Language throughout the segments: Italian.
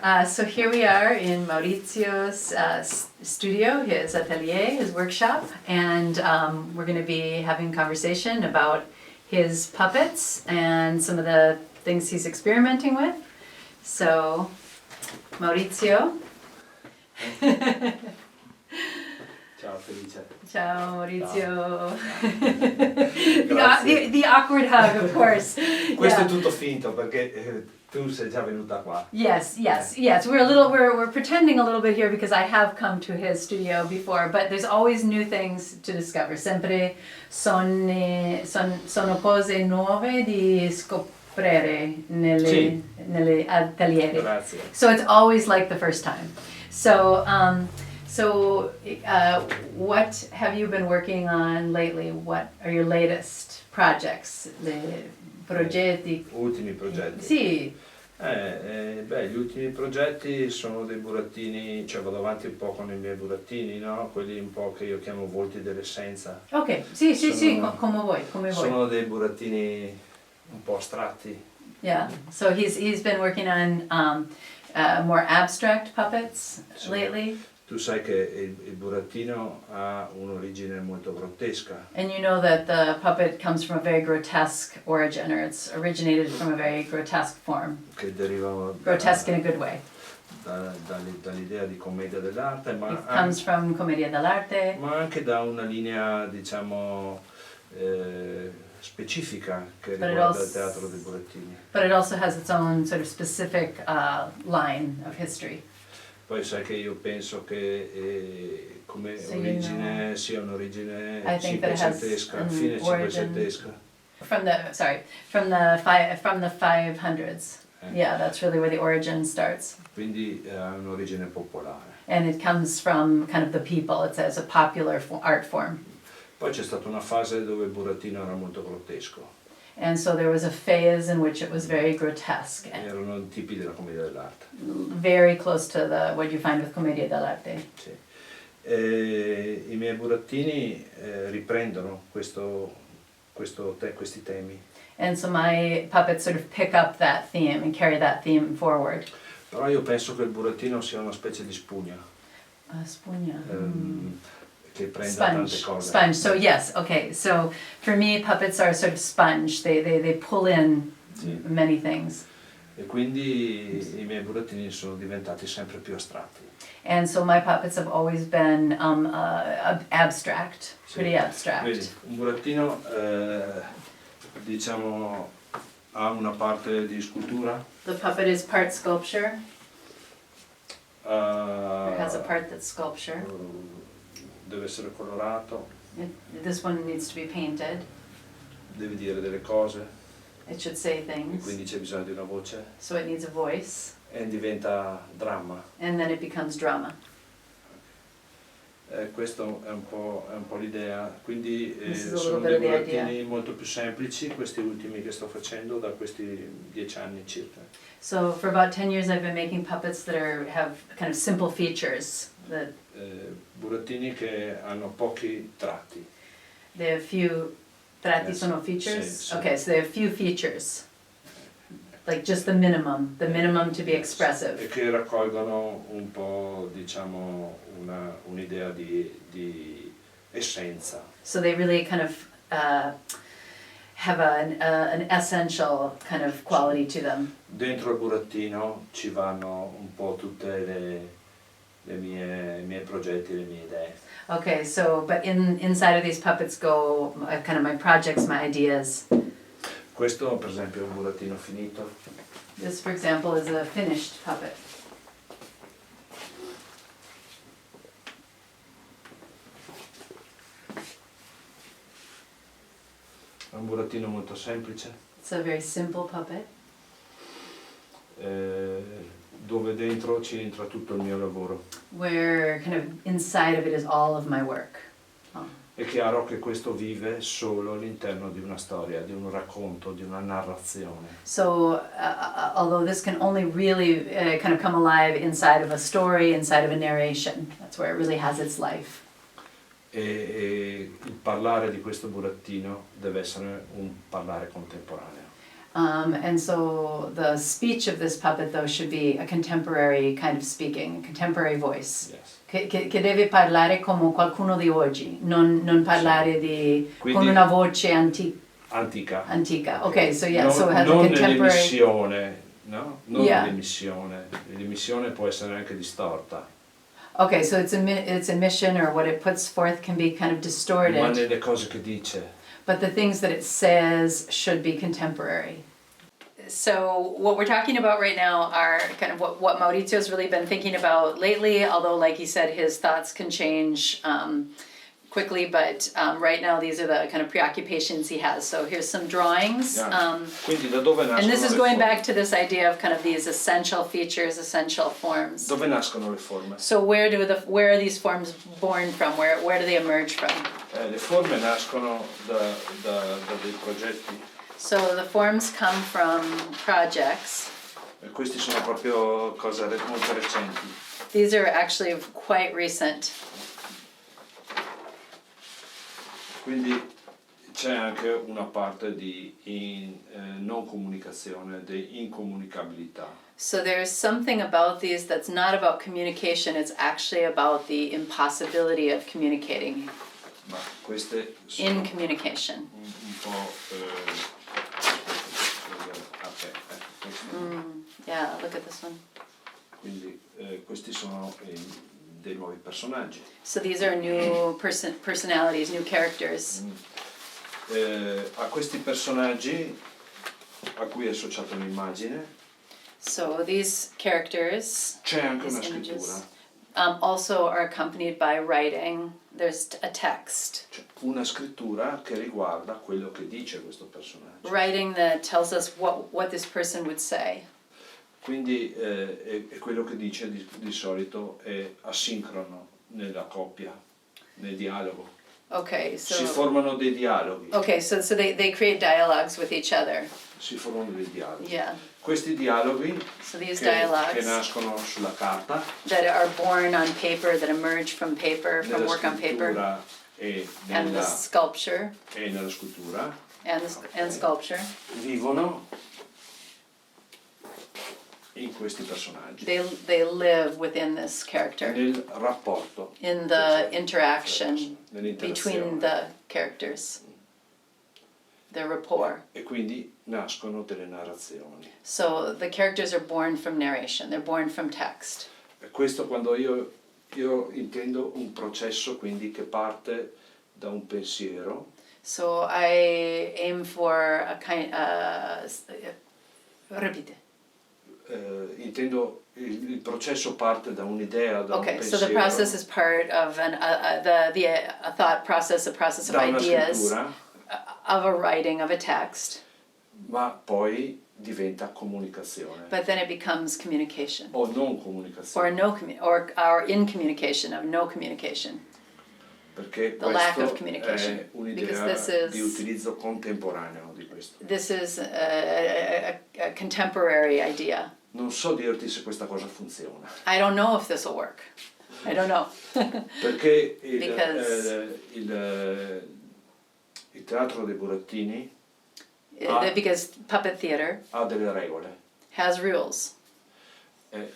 So here we are in Maurizio's studio, his atelier, his workshop, and we're going to be having a conversation about his puppets and some of the things he's experimenting with. So, Maurizio. Ciao Felice. Ciao Maurizio. Grazie. The awkward hug, of course. Questo Yeah. è tutto finto perché tu sei già venuta qua. Yes. We're pretending a little bit here because I have come to his studio before, but there's always new things to discover. Sempre sono cose nuove di scoprire nelle atelieri. Grazie. So it's always like the first time. So what have you been working on lately? What are your latest projects? Le progetti? Ultimi progetti. Sì. Gli ultimi progetti sono dei burattini, cioè vado avanti un po' con i miei burattini, no? Quelli un po' che io chiamo volti dell'essenza. Ok, sì, come vuoi. Sono dei burattini un po' astratti. Yeah, so he's been working on more abstract puppets Sì. lately. Tu sai che il burattino ha un'origine molto grottesca. And you know that the puppet comes from a very grotesque origin, or it's originated from a very grotesque form. Che deriva Grotesque in a good way. dall'idea di commedia dell'arte, It comes from commedia dell'arte. ma anche da una linea, diciamo, specifica che riguarda il teatro dei burattini. But it also has its own sort of specific line of history. Poi sai che io penso che come So origine sia un'origine I think that it has cinquecentesca, an fine origin cinquecentesca. from the 500s. Yeah, that's really where the origin starts. Quindi ha un'origine popolare. And it comes from kind of the people. It's as a popular art form. Poi c'è stata una fase dove il burattino era molto grottesco. And so there was a phase in which it was very grotesque, and Erano tipi della commedia dell'arte. very close to what you find with commedia dell'arte. Sì. I miei burattini riprendono questi temi. And so my puppets sort of pick up that theme and carry that theme forward. Però io penso che il burattino sia una specie di spugna. Spugna. Che prende tante Sponge. cose. Sponge. So yes, okay. So for me, puppets are a sort of sponge. They pull in Sì. many things. E quindi i miei burattini sono diventati sempre più astratti. And so my puppets have always been abstract, Sì. pretty abstract. Vedi, un burattino diciamo ha una parte di scultura. The puppet is part sculpture. It has a Uh, part that's sculpture. deve essere colorato, This one needs to be painted. deve dire delle cose, It should say e things. quindi c'è bisogno di una voce So it needs a voice. e diventa dramma. And then it becomes drama. Questo è un po' l'idea, quindi This is a sono little dei bit of the idea. burattini molto più semplici, questi ultimi che sto facendo da questi 10 anni circa. So for about 10 years I've been making puppets that have kind of simple features. That Burattini che hanno pochi tratti. they have few tratti Yes. sono features. Sì, sì. Okay, so they have few features. Like just the minimum to be expressive. E che raccolgono un po', diciamo, un'idea di essenza. So they really kind of have an essential kind of quality to them. Dentro il burattino ci vanno un po' tutte i miei progetti, le mie idee. Okay, so but inside of these puppets go kind of my projects, my ideas. Questo per esempio è un burattino finito. This, for example, is a finished puppet. È un burattino molto semplice, It's a very simple puppet. dove dentro ci entra tutto il mio lavoro. Where kind of inside of it is all of my work. È chiaro che questo vive solo all'interno di una storia, di un racconto, di una narrazione. So although this can only really kind of come alive inside of a story, inside of a narration, that's where it really has its life. E il parlare di questo burattino deve essere un parlare contemporaneo. And so the speech of this puppet, though, should be a contemporary kind of speaking, a contemporary voice. Yes. Che deve parlare come qualcuno di oggi, non parlare Quindi, con una voce antica. antica. Okay, so yeah, non, so it has a non contemporary. nell'emissione, no? Non Yeah. nell'emissione. L'emissione può essere anche distorta. Okay, so its emission or what it puts forth can be kind of Ma distorted, nelle cose che dice. but the things that it says should be contemporary. So what we're talking about right now are kind of what Maurizio's really been thinking about lately, although like he said, his thoughts can change quickly, but right now these are the kind of preoccupations he has. So here's some drawings. Yeah. Quindi da dove nascono And this is le going forme? back to this idea of kind of these essential features, essential forms. Dove nascono le forme? So where are these forms born from? Where do they emerge from? Le forme nascono da dei progetti. So the forms come from projects. E questi sono proprio cose molto recenti. These are actually quite recent. Quindi c'è anche una parte di non comunicazione, di incomunicabilità. So there's something about these that's not about communication, it's actually about the impossibility of communicating Ma queste sono in communication. un po'. Questo. Yeah, look at this one. Quindi questi sono dei nuovi personaggi. So these are new personalities, new characters. A questi personaggi a cui è associata un'immagine So these characters, c'è anche these una images, scrittura, also are accompanied by writing. There's a text. cioè una scrittura che riguarda quello che dice questo personaggio. Writing that tells us what this person would say. Quindi è quello che dice di solito è asincrono nella coppia, nel dialogo. Okay, so Si formano dei dialoghi. okay, so they create dialogues with each other. Si formano dei dialoghi. Yeah. Questi dialoghi So these che dialogues nascono sulla carta, that are born on paper, that emerge from paper, from nella work on paper, scrittura e and the sculpture nella scultura, and sculpture. vivono in questi personaggi, They live within this character, nel rapporto, in the interaction nell'interazione. between the characters, the rapport. E quindi nascono delle narrazioni. So the characters are born from narration, they're born from text. E questo quando io intendo un processo quindi che parte da un pensiero, So I aim for a kind repeat. intendo il processo parte da un'idea, da un Okay, so pensiero, the process is part of a thought process, a process of da una ideas, scrittura, of a writing, of a text, ma poi diventa comunicazione but then it becomes communication, o non or comunicazione, or in communication, of no communication. perché the lack of questo communication, è because un'idea this is- di utilizzo contemporaneo di questo. This is a contemporary idea. Non so dirti se questa cosa funziona, I don't know if this will work. I don't know. perché Because- il teatro dei burattini Ah. Because puppet theater ha delle regole. has rules.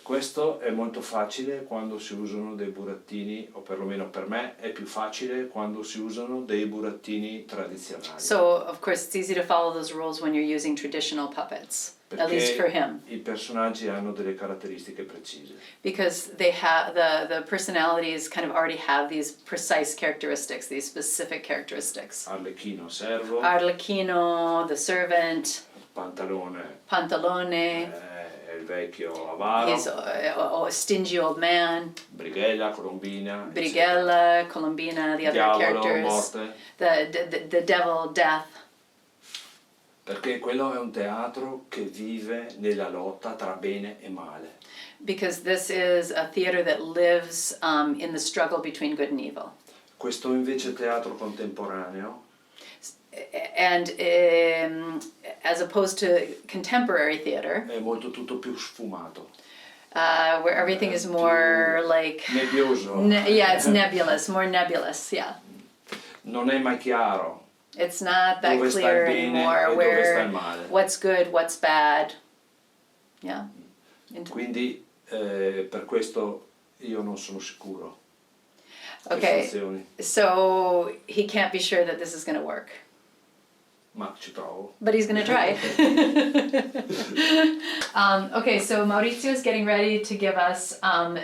Questo è molto facile quando si usano dei burattini, o perlomeno per me è più facile quando si usano dei burattini tradizionali. So, of course, it's easy to follow those rules when you're using traditional puppets, at least for him, i personaggi hanno delle caratteristiche precise. because they have the personalities kind of already have these precise characteristics, these specific characteristics. Arlecchino, servo, Arlecchino, the servant, Pantalone, Pantalone, è il vecchio avaro, he's a stingy old man, Brighella, Colombina, Brighella, Colombina, the other Diavolo, characters, morte, the devil, death. perché quello è un teatro che vive nella lotta tra bene e male. Because this is a theater that lives in the struggle between good and evil. Questo invece teatro contemporaneo And as opposed to contemporary theater, è molto tutto più sfumato, where everything is more like, nebbioso, yeah, it's nebulous, more nebulous, yeah. non è mai chiaro, It's not that Dove stai clear bene anymore e dove where stai male. what's good, what's bad. Yeah. Quindi per questo io non sono sicuro che Okay, funzioni, so he can't be sure that this is going to work, ma ci provo. but he's going to try. Okay, so Maurizio is getting ready to give us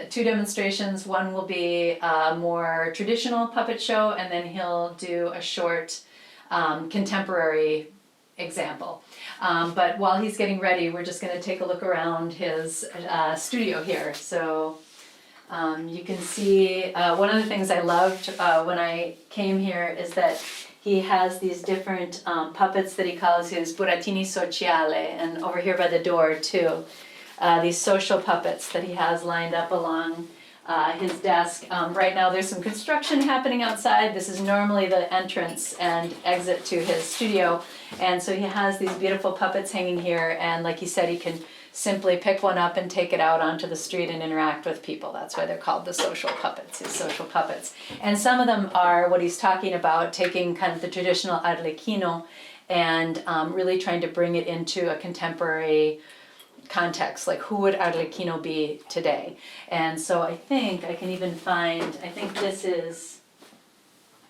2 demonstrations. One will be a more traditional puppet show, and then he'll do a short contemporary example. But while he's getting ready, we're just going to take a look around his studio here. So you can see one of the things I loved when I came here is that he has these different puppets that he calls his burattini sociale, and over here by the door too, these social puppets that he has lined up along his desk. Right now there's some construction happening outside. This is normally the entrance and exit to his studio, and so he has these beautiful puppets hanging here, and like he said, he can simply pick one up and take it out onto the street and interact with people. That's why they're called the social puppets, his social puppets. And some of them are what he's talking about, taking kind of the traditional arlecchino and really trying to bring it into a contemporary context, like who would arlecchino be today? And so I think I can even find, I think this is,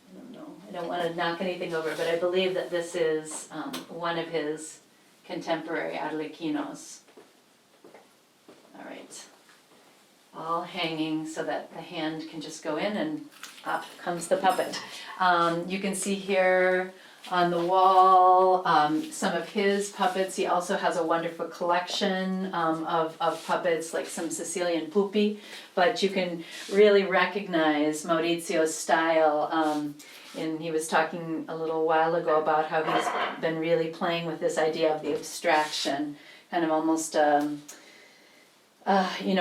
I don't know, I don't want to knock anything over, but I believe that this is one of his contemporary arlecchinos. All right, all hanging so that the hand can just go in and up comes the puppet. You can see here on the wall some of his puppets. He also has a wonderful collection of puppets, like some Sicilian pupi, but you can really recognize Maurizio's style. And he was talking a little while ago about how he's been really playing with this idea of the abstraction, kind of almost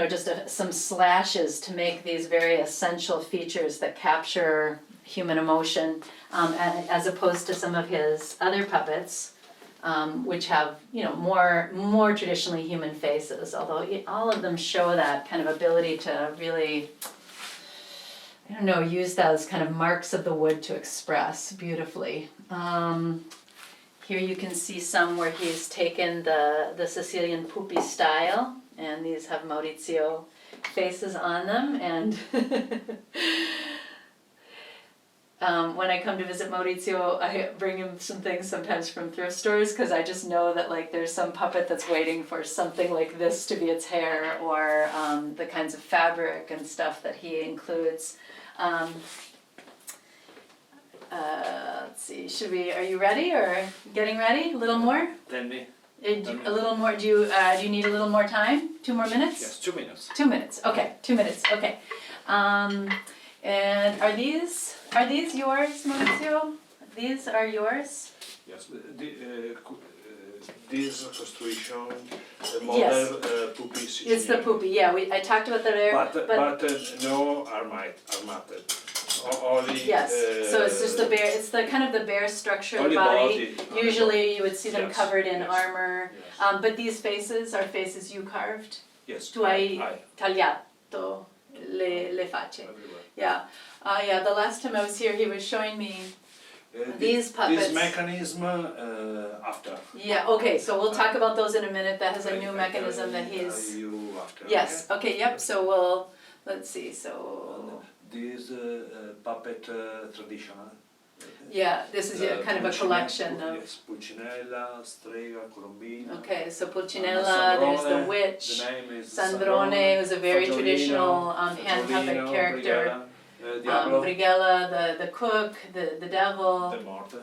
just some slashes to make these very essential features that capture human emotion, as opposed to some of his other puppets, which have more traditionally human faces. Although all of them show that kind of ability to really, use those kind of marks of the wood to express beautifully. Here you can see some where he's taken the Sicilian pupi style, and these have Maurizio faces on them. And when I come to visit Maurizio, I bring him some things sometimes from thrift stores, because I just know that there's some puppet that's waiting for something like this to be its hair, or the kinds of fabric and stuff that he includes. Let's see, are you ready or getting ready? A little more? Tell me. A little more, do you need a little more time? 2 more minutes? Yes, 2 minutes. 2 minutes, okay, 2 minutes, okay. And are these yours, Maurizio? These are yours? Yes, this construction, Yes. model puppies. It's the puppy, yeah, I talked about that there, But no armated. Only, yes, so it's just the bare, it's the kind of the bare structure of the only body. body. Usually you would see them Yes, covered in yes, armor, yes. but these faces are faces you carved? Yes, Tu hai I. tagliato le facce? Everywhere. Yeah, the last time I was here, he was showing me these puppets. This mechanism after. Yeah, okay, so we'll talk about those in a minute. That has a new mechanism that he's... You after. Yes, okay, yep, so let's see, so... This puppet traditional. Yeah, this is kind of a collection of... Yes, Pulcinella, Strega, Colombina. Okay, so Pulcinella, there's the witch, the name is Sandrone, who's a very Fagiolino, traditional hand puppet Fagiolino, character. Diablo, Brigella, the cook, the devil, the Morte.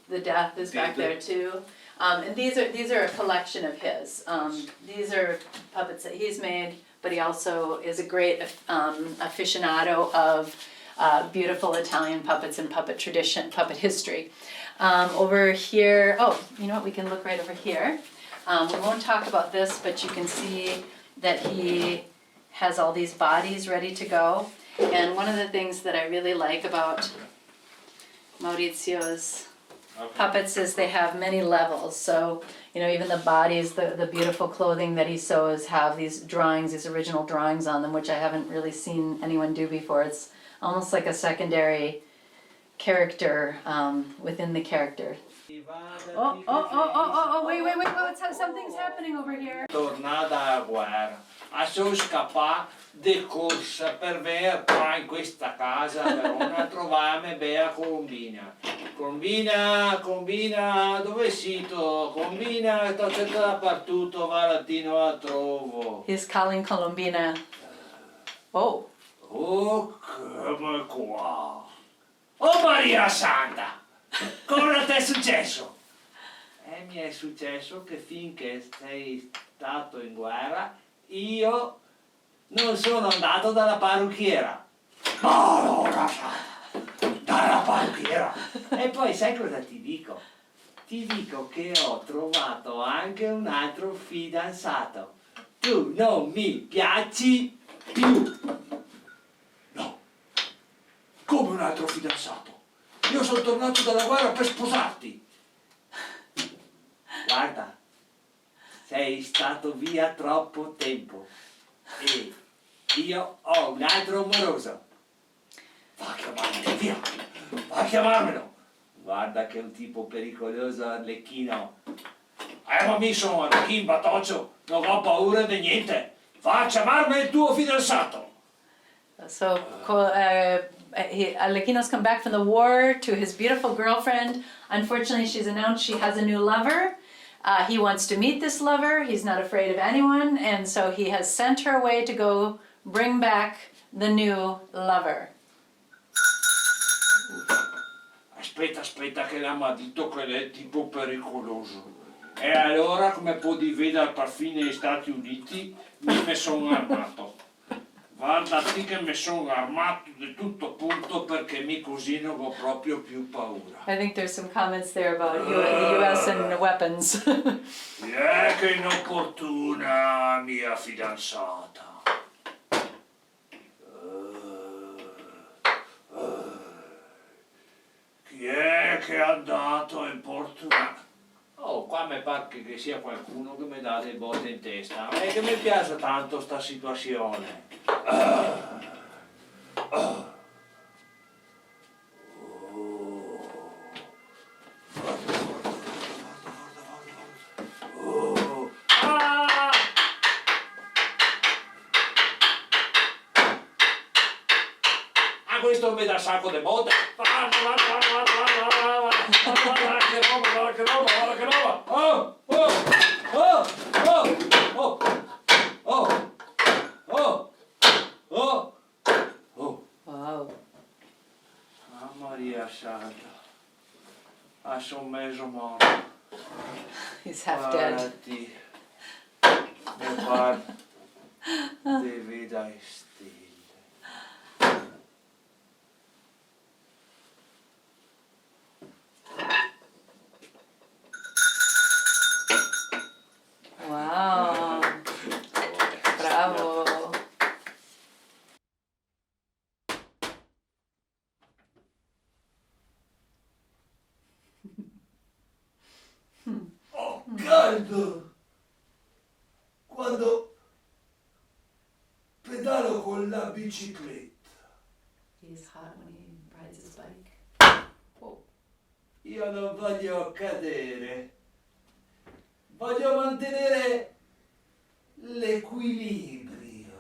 the death is back there too. And these are a collection of his. These are puppets that he's made, but he also is a great aficionado of beautiful Italian puppets and puppet tradition, puppet history. Over here, you know what, we can look right over here. We won't talk about this, but you can see that he has all these bodies ready to go. And one of the things that I really like about Maurizio's puppets is they have many levels. So, even the bodies, the beautiful clothing that he sews have these drawings, these original drawings on them, which I haven't really seen anyone do before. It's almost like a secondary character within the character. Wait, something's happening over here. Tornata a guerra, a sono scappare di corsa per venire qua in questa casa a Verona a trovarmi bella Colombina. Colombina, dove sei tu? Colombina, sto cercando dappertutto, va latino la trovo. He's calling Colombina. Oh. Oh, come qua. Oh Maria Santa, cosa ti è successo? Mi è successo che finché sei stato in guerra io non sono andato dalla parrucchiera. Ma allora, dalla parrucchiera! E poi sai cosa ti dico? Ti dico che ho trovato anche un altro fidanzato. Tu non mi piaci più. No, come un altro fidanzato? Io sono tornato dalla guerra per sposarti. Guarda, sei stato via troppo tempo e io ho un altro amoroso. Va a chiamarmelo, via! Va a chiamarmelo! Guarda che è un tipo pericoloso, Arlecchino. Ma mi sono Arlecchino, batoccio, non ho paura di niente. Va a chiamarmi il tuo fidanzato. So Arlecchino's come back from the war to his beautiful girlfriend. Unfortunately, she's announced she has a new lover. He wants to meet this lover. He's not afraid of anyone, and so he has sent her away to go bring back the new lover. Aspetta che l'ha detto che è tipo pericoloso. E allora, come puoi vedere per fine negli Stati Uniti, mi sono armato. Guardati che mi sono armato di tutto punto perché mi così non ho proprio più paura. I think there's some comments there about the U.S. and weapons. Che inopportuna mia fidanzata. Chi è che è andato in Portogallo? Oh, qua mi pare che sia qualcuno che mi dà delle botte in testa. E che mi piace tanto sta situazione. Questo mi dà sacco di botte. Guarda che roba. Wow. Maria Santa. Sono mezzo morto. He's half dead. Mi pare di vedere stelle. Wow. Bravo. Ho caldo quando pedalo con la bicicletta. He's hot when he rides his bike. Whoa. Io non voglio cadere, voglio mantenere l'equilibrio.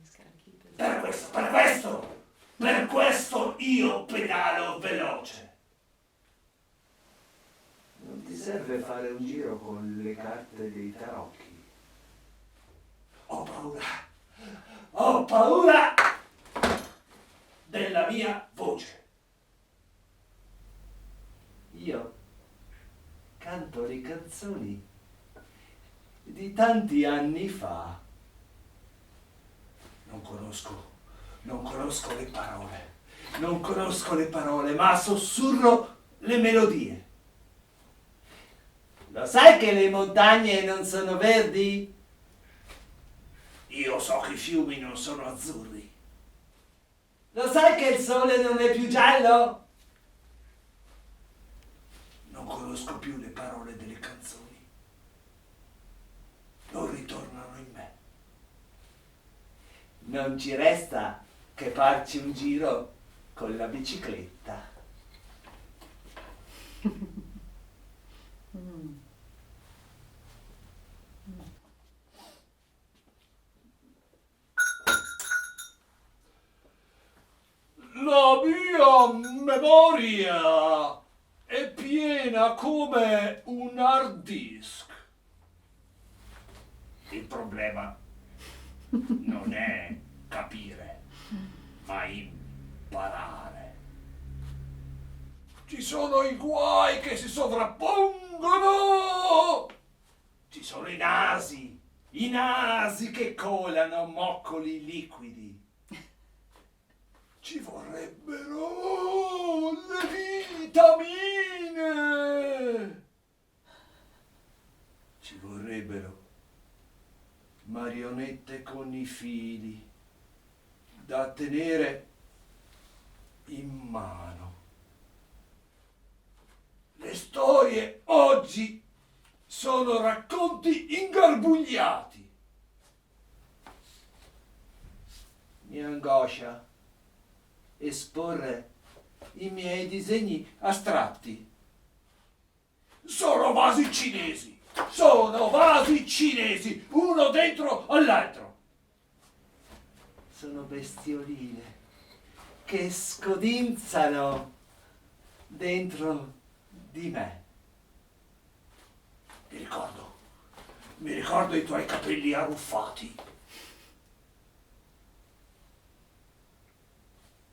He's gotta keep his... Per questo io pedalo veloce. Non ti serve fare un giro con le carte dei tarocchi. Ho paura della mia voce. Io canto le canzoni di tanti anni fa. Non conosco le parole, ma sussurro le melodie. Lo sai che le montagne non sono verdi? Io so che i fiumi non sono azzurri. Lo sai che il sole non è più giallo? Non conosco più le parole delle canzoni. Non ritornano in me. Non ci resta che farci un giro con la bicicletta. La mia memoria è piena come un hard disk. Il problema non è capire, ma imparare. Ci sono i guai che si sovrappongono. Ci sono i nasi che colano moccoli liquidi. Ci vorrebbero le vitamine. Ci vorrebbero marionette con i fili da tenere in mano. Le storie oggi sono racconti ingarbugliati. Mi angoscia esporre i miei disegni astratti. Sono vasi cinesi, uno dentro all'altro. Sono bestioline che scodinzano dentro di me. Mi ricordo i tuoi capelli arruffati.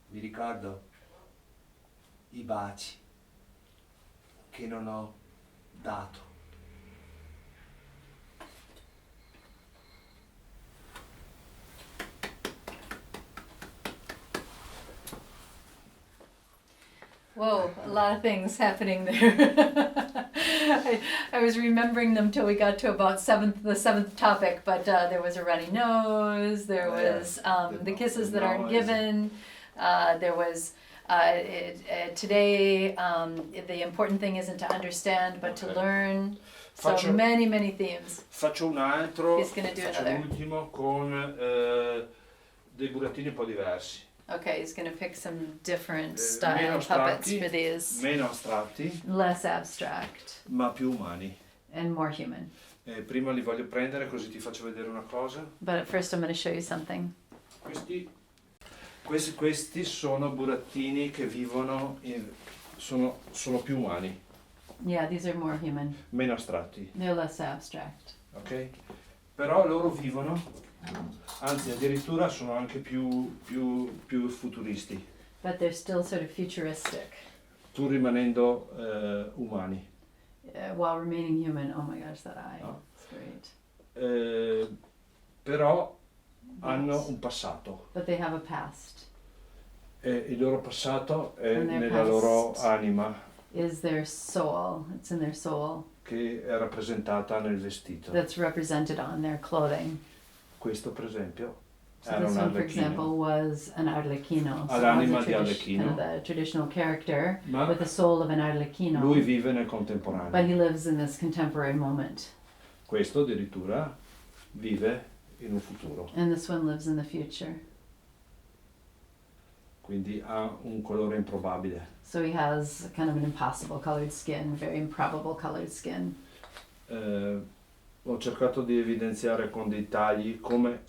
Mi ricordo i baci che non ho dato. Whoa, a lot of things happening there. I was remembering them till we got to about the seventh topic, but there was a runny nose, there was the kisses that aren't given, there was today the important thing isn't to understand but to learn. So many themes. Faccio un altro, He's gonna do faccio another. l'ultimo con dei burattini un po' diversi. Okay, he's going to pick some different Meno style puppets astratti, for these. meno astratti, Less abstract ma più umani. and more human. Prima li voglio prendere così ti faccio vedere una cosa. But at first I'm going to show you something. Questi sono burattini che vivono, sono più umani, Yeah, these are more human. meno astratti, They're less abstract. ok? Però loro vivono, anzi addirittura sono anche più futuristi, But they're still sort of futuristic pur rimanendo umani. while remaining human. Oh my gosh, that eye. No. It's great. Però hanno un passato But they have a past. e il loro passato è And their nella past loro anima, is their soul. It's in their soul che è rappresentata nel vestito. that's represented on their clothing. Questo per esempio So era this un one, for example, arlecchino, was an arlecchino. So Ha it l'anima was di kind arlecchino. of the traditional character ma with the soul of an arlecchino. lui vive nel But contemporaneo. he lives in this contemporary moment. Questo addirittura vive in un futuro, And this one lives in the future. quindi ha un colore improbabile. So he has kind of an impossible colored skin, very improbable colored skin. Ho cercato di evidenziare con dei tagli come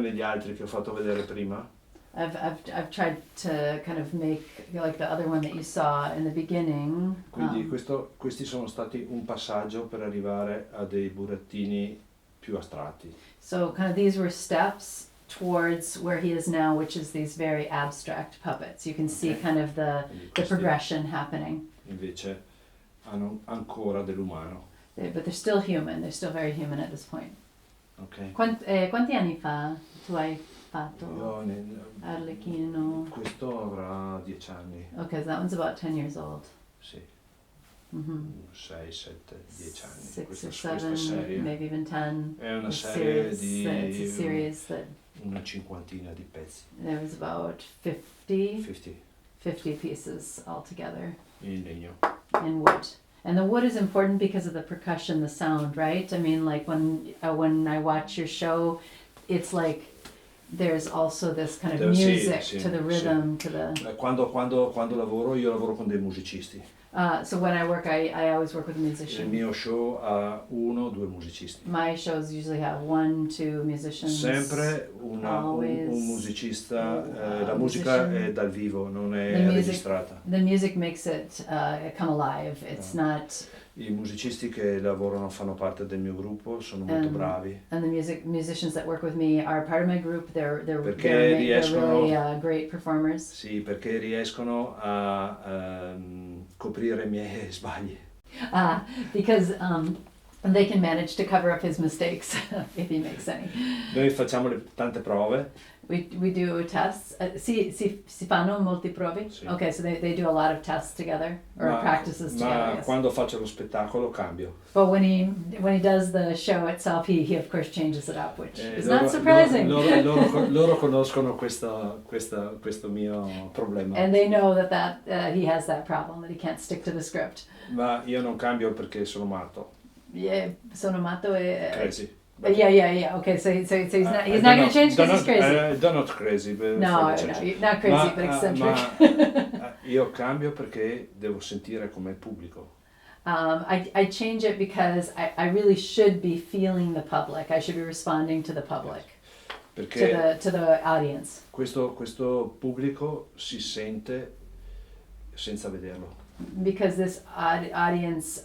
negli altri che ho fatto vedere prima, I've tried to kind of make like the other one that you saw in the beginning. quindi questi sono stati un passaggio per arrivare a dei burattini più astratti. So kind of these were steps towards where he is now, which is these very abstract puppets. You can see Okay. kind of the Quindi progression happening. invece hanno ancora dell'umano, But they're still human. They're still very human at this point. ok? Quanti anni fa tu hai fatto Io Arlecchino? questo avrà 10 anni, Okay, so that one's about 10 years old. sì, Mm-hmm. 6, 7, 10 anni. 6 Questa or 7, serie maybe even 10. è una A serie it's a series that una cinquantina di pezzi, there was about 50 50 pieces altogether in legno. in wood. And the wood is important because of the percussion, the sound, right? I mean, like when I watch your show, it's like there's also this kind of Sì, music sì, to the rhythm, to the. Quando lavoro, io lavoro con dei musicisti. So when I work, I always work with a Il musician. mio show ha 1 o 2 musicisti. My shows usually have 1, 2 musicians. Sempre un musicista, la musica musician. è dal vivo, non è The music- registrata. The music makes it come alive. It's not. I musicisti che lavorano, fanno parte del mio gruppo, sono molto bravi. And the musicians that work with me are part of my group. They're Perché riescono- really great performers. Sì, perché riescono a coprire i miei sbagli. Because they can manage to cover up his mistakes if he makes any. Noi facciamo tante prove. We do tests. Si fanno molti provi? Sì. Okay, so they do a lot of tests together or practices together. Ma Yes. quando faccio lo spettacolo cambio. But when he does the show itself, he of course changes it up, which is not surprising. Loro conoscono questo mio problema. And they know that he has that problem, that he can't stick to the script. Ma io non cambio perché sono matto. Yeah, sono matto e. Crazy. Yeah. Okay, so he's not going to change because he's crazy. They're not crazy. No, you're not crazy, but eccentric. Io cambio perché devo sentire com'è il pubblico. I change it because I really should be feeling the public. I should be responding to the public, Perché to the audience. questo pubblico si sente senza vederlo. Because this audience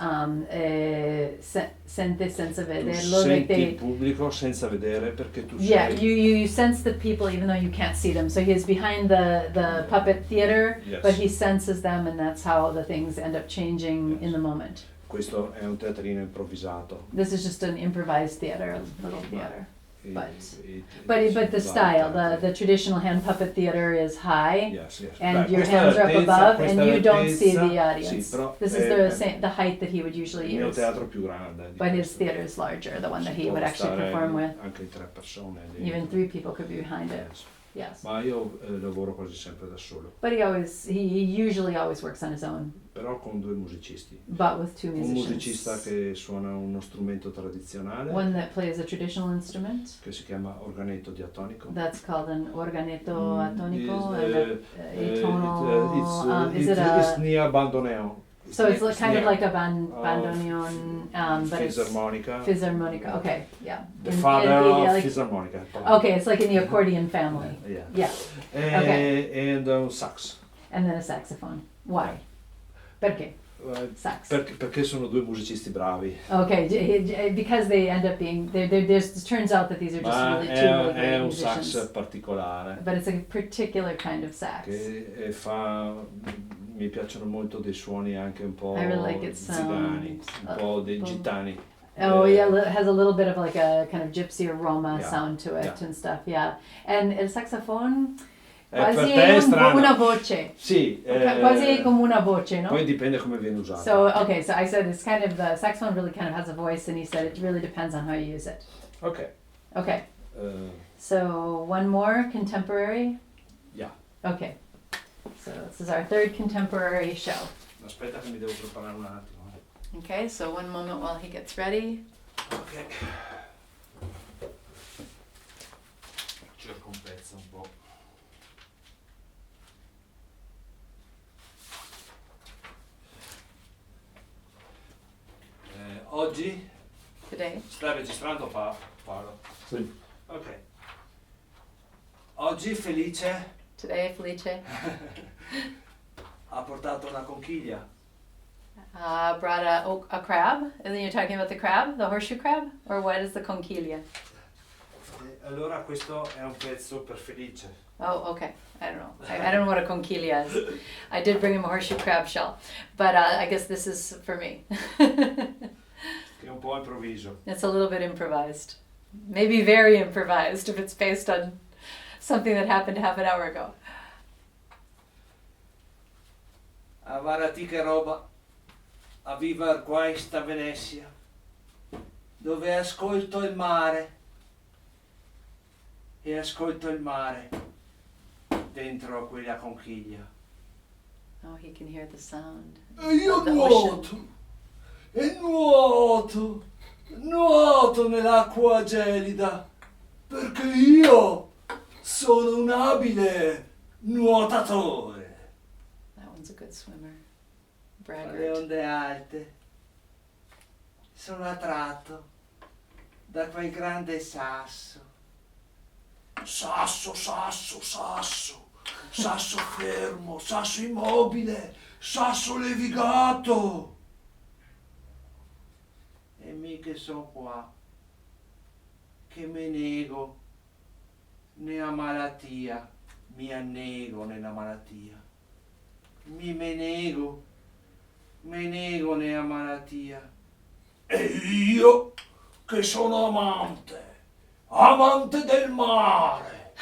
sente senza Tu vederlo. senti il pubblico senza vedere perché tu Yeah, sei... you sense the people even though you can't see them. So he's behind the puppet theater, Yes. but he senses them, and that's how the things end up changing in the moment. Questo è un teatrino improvvisato. This is just an improvised theater, a little theater. But But the style, the traditional hand puppet theater is high, Yes. and Beh, your questa è hands are up l'altezza, above, questa and è you don't see l'altezza. the audience. Sì, però This is the height that he would usually il mio use. teatro è più grande. di But his questo. theater is larger, the one that he Si would può actually stare perform with. anche 3 persone. lì. Even 3 people could be behind it. Yes. Yes. Ma io lavoro quasi sempre da solo, But he usually always works on his own, però con 2 musicisti. but with 2 Un musicians. musicista che suona uno strumento tradizionale One that plays a traditional instrument. che si chiama organetto diatonico. That's called an organetto atonico. It's Is it near bandoneon. So it's kind of near like a bandoneon, but it's fisarmonica. fisharmonica. Okay, yeah. The In- father in- of like- fisarmonica. Okay, it's like in the accordion family. Yeah. Yeah, And sax. and then a saxophone. Why? Perché? Sax. Perché sono 2 musicisti bravi. Okay, because they end up being there's it turns out that these are just Ma really 2 really è great un musicians. sax particolare But it's a particular kind of sax. che mi piacciono molto dei suoni anche un po' I really like its zigani, sound. un po' dei gitani. Oh yeah, it has a little bit of like a kind of gypsy or Roma Yeah, sound to it yeah. and stuff. Yeah, and il saxophone Per quasi te è strano. una voce. Sì, Quasi come una voce, no? poi dipende come viene usata. So okay, so I said it's kind of the saxophone really kind of has a voice, and he said it really depends on how you use it. Ok. Okay, eh, so one more contemporary. yeah. Okay, so this is our 3rd contemporary show. Aspetta che mi devo preparare un attimo. Okay, so one moment while he gets ready. Ok. Cerco un pezzo un po'. Oggi Today, stai registrando Paolo? Sì. Ok. Oggi Felice today Felice ha portato una conchiglia. brought a crab. And then you're talking about the crab, the horseshoe crab, or what is the conchiglia? E allora questo è un pezzo per Felice. Oh, okay. I don't know. I don't know what a conchiglia is. I did bring him a horseshoe crab shell, but I guess this is for me. Che è un po' improvviso. It's a little bit improvised. Maybe very improvised if it's based on something that happened half an hour ago. Avarati che roba, a viver qua in sta Venezia, dove ascolto il mare e ascolto il mare dentro quella conchiglia. Oh, he can hear the sound. E io Of the ocean. nuoto nell'acqua gelida, perché io sono un abile nuotatore. That one's a good swimmer. Le Braggart. onde alte. Sono attratto da quel grande sasso. Sasso, sasso, sasso. Sasso fermo, sasso immobile, sasso levigato. E mica sono qua che me nego nella malattia, mi annego nella malattia. Me nego nella malattia. E io che sono amante del mare.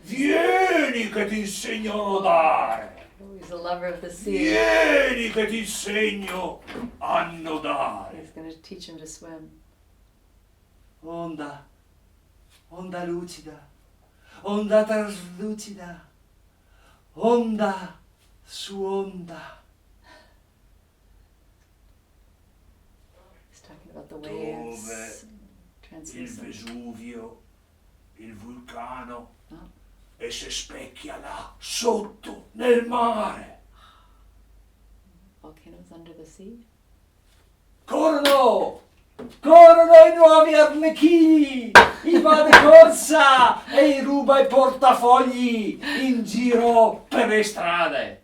Vieni che ti insegno a nuotare. Oh, he's a lover of the sea. Vieni che ti insegno a He's nuotare. going to teach him to swim. Onda lucida, onda traslucida, onda su onda. He's talking about the waves. Dove il Translucent. Vesuvio, il vulcano, Oh. e si specchia là, sotto, nel mare. Volcanoes under the sea. Corrono i nuovi arlecchini, i va di corsa e i ruba i portafogli in giro per le strade.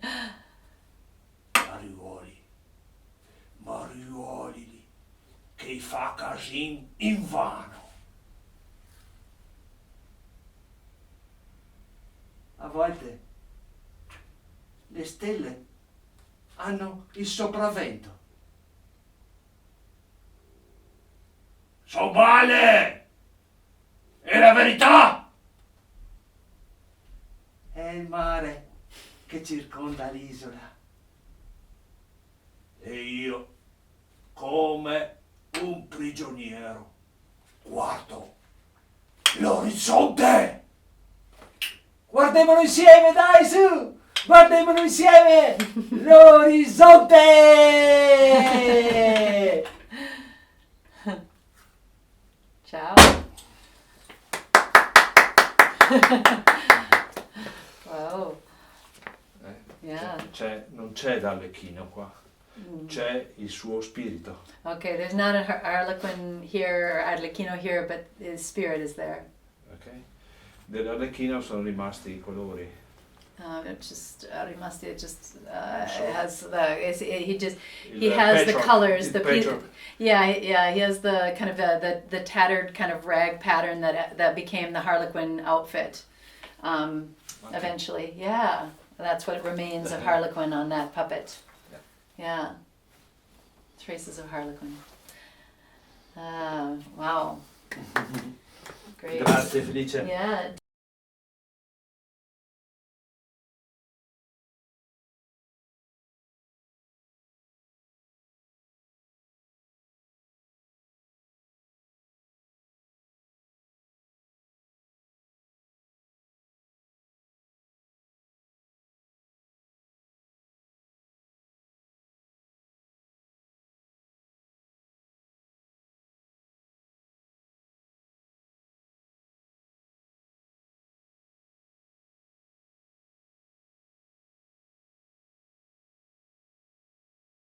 Mariuoli, che i fa casin invano. A volte le stelle hanno il sopravvento. So male! È la verità! È il mare che circonda l'isola. E io, come un prigioniero, guardo l'orizzonte! Guardiamolo insieme, dai, su! Guardiamolo insieme! L'orizzonte! Ciao. Wow. Yeah. Non c'è d'Arlecchino qua, c'è il suo spirito. Okay, there's not a Harlequin here or Arlecchino here, but his spirit is there. Ok? Dell'Arlecchino sono rimasti i colori. It's just rimasti. It just Sure. it has the. He just he Il has the Petrarch, colors. il The Petrarch. yeah. He has the kind of the tattered kind of rag pattern that became the Harlequin outfit. Okay. Eventually, yeah. That's what remains of Harlequin on that puppet. Yeah. Traces of Harlequin. Wow. Great. Grazie Felice. Yeah.